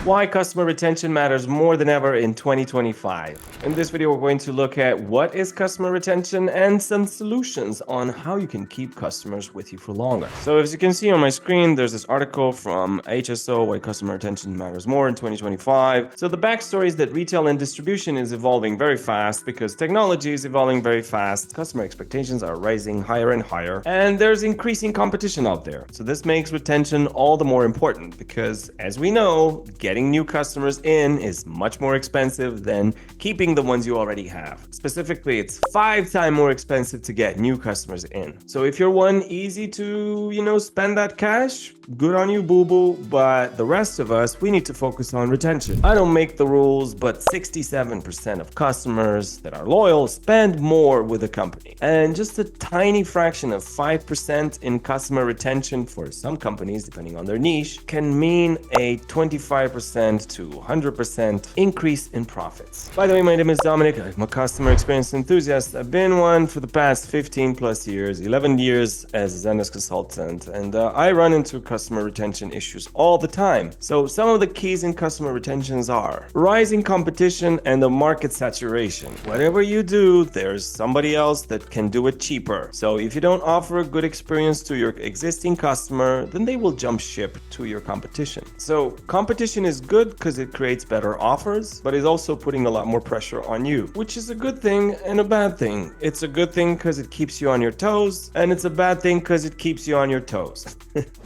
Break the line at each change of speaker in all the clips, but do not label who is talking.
Why customer retention matters more than ever in 2025. In this video, we're going to look at what is customer retention and some solutions on how you can keep customers with you for longer. So as you can see on my screen, there's this article from HSO, Why Customer Retention Matters More in 2025. So the backstory is that retail and distribution is evolving very fast because technology is evolving very fast. Customer expectations are rising higher and higher, and there's increasing competition out there. So this makes retention all the more important because, as we know, getting new customers in is much more expensive than keeping the ones you already have. Specifically, it's 5 times more expensive to get new customers in. So if you're one easy to, spend that cash, good on you, boo-boo. But the rest of us, we need to focus on retention. I don't make the rules, but 67% of customers that are loyal spend more with the company. And just a tiny fraction of 5% in customer retention for some companies, depending on their niche, can mean a 25% to 100% increase in profits. By the way, my name is Dominic. I'm a customer experience enthusiast. I've been one for the past 15 plus years, 11 years as a Zendesk consultant, and I run into customer retention issues all the time. So some of the keys in customer retentions are rising competition and the market saturation. Whatever you do, there's somebody else that can do it cheaper. So if you don't offer a good experience to your existing customer, then they will jump ship to your competition. So competition is good because it creates better offers, but it's also putting a lot more pressure on you, which is a good thing and a bad thing. It's a good thing because it keeps you on your toes, and it's a bad thing because it keeps you on your toes.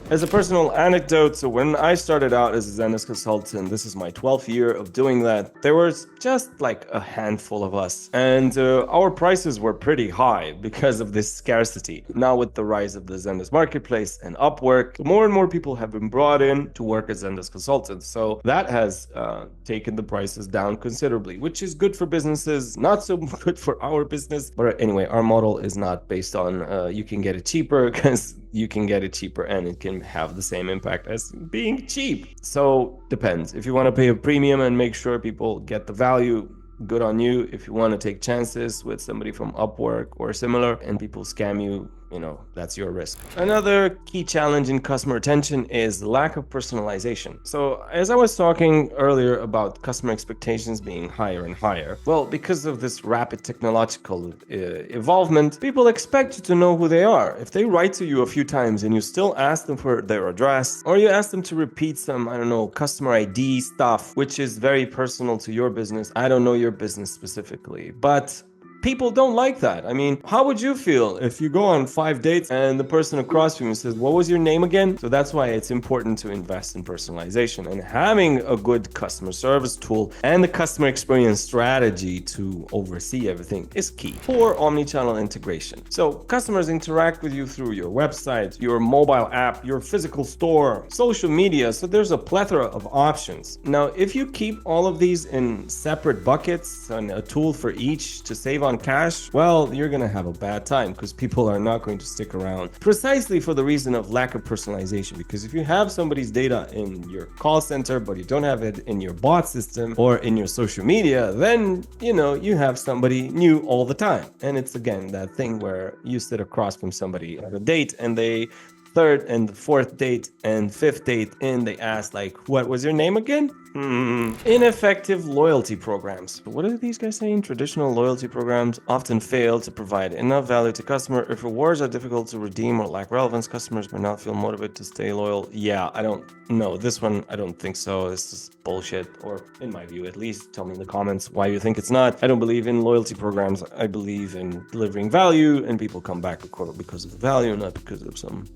As a personal anecdote, so when I started out as a Zendesk consultant, this is my 12th year of doing that, there was just like a handful of us, and our prices were pretty high because of this scarcity. Now with the rise of the Zendesk marketplace and Upwork, more and more people have been brought in to work as Zendesk consultants, so that has taken the prices down considerably, which is good for businesses, not so good for our business. But anyway, our model is not based on you can get it cheaper, because you can get it cheaper and it can have the same impact as being cheap. So depends. If you want to pay a premium and make sure people get the value, good on you. If you want to take chances with somebody from Upwork or similar and people scam you, that's your risk. Another key challenge in customer retention is lack of personalization. So as I was talking earlier about customer expectations being higher and higher, well, because of this rapid technological evolvement, people expect you to know who they are. If they write to you a few times and you still ask them for their address, or you ask them to repeat some, customer ID stuff, which is very personal to your business. I don't know your business specifically, but people don't like that. How would you feel if you go on 5 dates and the person across from you says, what was your name again? So that's why it's important to invest in personalization, and having a good customer service tool and the customer experience strategy to oversee everything is key for omnichannel integration. So customers interact with you through your website, your mobile app, your physical store, social media. So there's a plethora of options. Now, if you keep all of these in separate buckets and a tool for each to save on cash, well, you're gonna have a bad time because people are not going to stick around precisely for the reason of lack of personalization. Because if you have somebody's data in your call center but you don't have it in your bot system or in your social media, then you have somebody new all the time. And it's again that thing where you sit across from somebody at a date and they third and fourth date and fifth date in, they ask what was your name again? Ineffective loyalty programs. What are these guys saying? Traditional loyalty programs often fail to provide enough value to customer. If rewards are difficult to redeem or lack relevance, customers may not feel motivated to stay loyal. Yeah, I don't know. This one, I don't think so. This is bullshit, or in my view at least. Tell me in the comments why you think it's not. I don't believe in loyalty programs. I believe in delivering value, and people come back because of the value, not because of some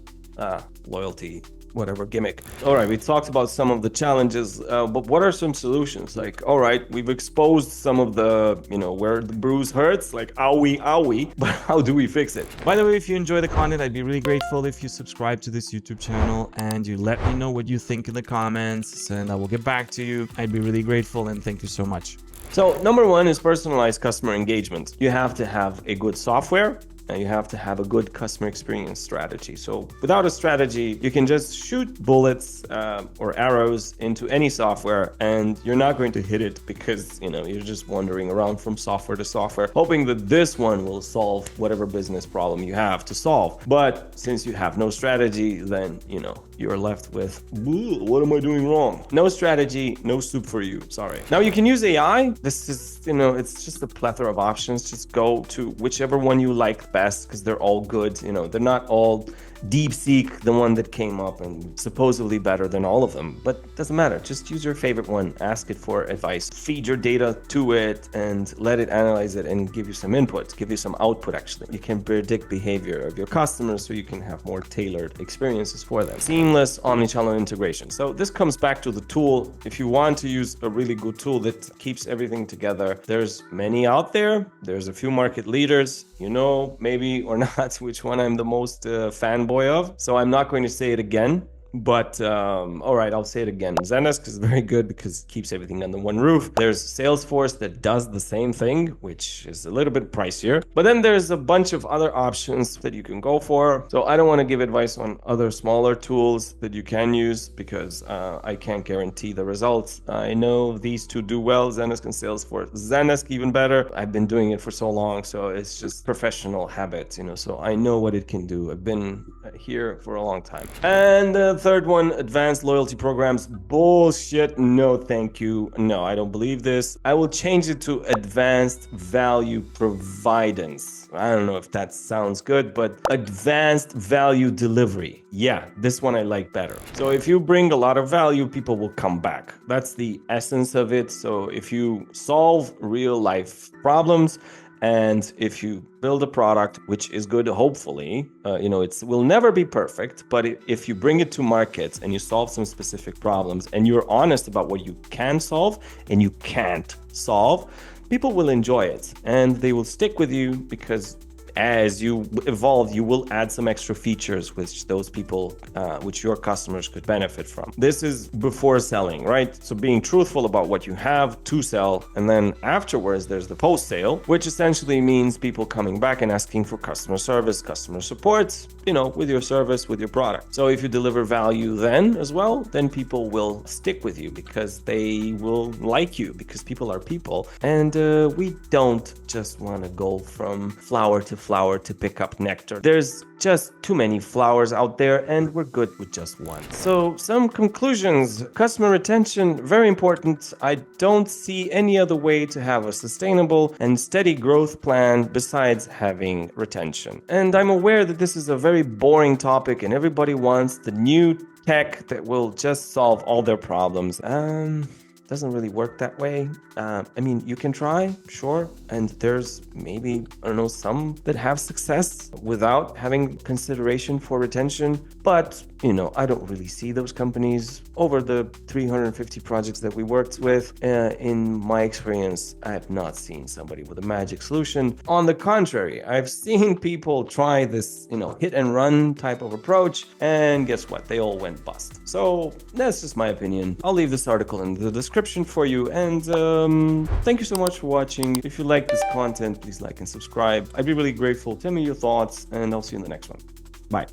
loyalty whatever gimmick. All right, we talked about some of the challenges, but what are some solutions? All right, we've exposed some of the, where the bruise hurts, owie, but how do we fix it?
By the way, if you enjoy the content, I'd be really grateful if you subscribe to this YouTube channel and you let me know what you think in the comments, and I will get back to you. I'd be really grateful, and thank you so much.
So number one is personalized customer engagement. You have to have a good software. You have to have a good customer experience strategy. So without a strategy, you can just shoot bullets or arrows into any software and you're not going to hit it because, you're just wandering around from software to software, hoping that this one will solve whatever business problem you have to solve. But since you have no strategy, then, you're left with, what am I doing wrong? No strategy, no soup for you. Sorry. Now you can use AI. This is, it's just a plethora of options. Just go to whichever one you like best because they're all good. They're not all DeepSeek, the one that came up and supposedly better than all of them, but it doesn't matter. Just use your favorite one, ask it for advice, feed your data to it and let it analyze it and give you some input, give you some output actually. You can predict behavior of your customers so you can have more tailored experiences for them. Seamless omnichannel integration. So this comes back to the tool. If you want to use a really good tool that keeps everything together, there's many out there. There's a few market leaders, maybe or not which one I'm the most fanboy of, so I'm not going to say it again. But all right, I'll say it again. Zendesk is very good because it keeps everything under one roof. There's Salesforce that does the same thing, which is a little bit pricier. But then there's a bunch of other options that you can go for. So I don't want to give advice on other smaller tools that you can use because I can't guarantee the results. I know these two do well, Zendesk and Salesforce. Zendesk even better. I've been doing it for so long, so it's just professional habit, so I know what it can do. I've been here for a long time. And third one, advanced loyalty programs. Bullshit. No, thank you. No, I don't believe this. I will change it to advanced value providence. I don't know if that sounds good, but advanced value delivery. Yeah, this one I like better. So if you bring a lot of value, people will come back. That's the essence of it. So if you solve real life problems, and if you build a product which is good, hopefully, it will never be perfect, but if you bring it to market and you solve some specific problems and you're honest about what you can solve and you can't solve, people will enjoy it and they will stick with you because as you evolve, you will add some extra features which those people, which your customers could benefit from. This is before selling, right? So being truthful about what you have to sell. And then afterwards, there's the post-sale, which essentially means people coming back and asking for customer service, customer support, with your service, with your product. So if you deliver value then as well, then people will stick with you because they will like you because people are people. And we don't just want to go from flower to pick up nectar. There's just too many flowers out there and we're good with just one. So some conclusions. Customer retention, very important. I don't see any other way to have a sustainable and steady growth plan besides having retention. And I'm aware that this is a very boring topic and everybody wants the new tech that will just solve all their problems. Doesn't really work that way. You can try, sure. And there's maybe, some that have success without having consideration for retention. But, I don't really see those companies. Over the 350 projects that we worked with, in my experience, I have not seen somebody with a magic solution. On the contrary, I've seen people try this, hit and run type of approach. And guess what? They all went bust. So that's just my opinion. I'll leave this article in the description for you. And thank you so much for watching. If you like this content, please like and subscribe. I'd be really grateful. Tell me your thoughts and I'll see you in the next one. Bye.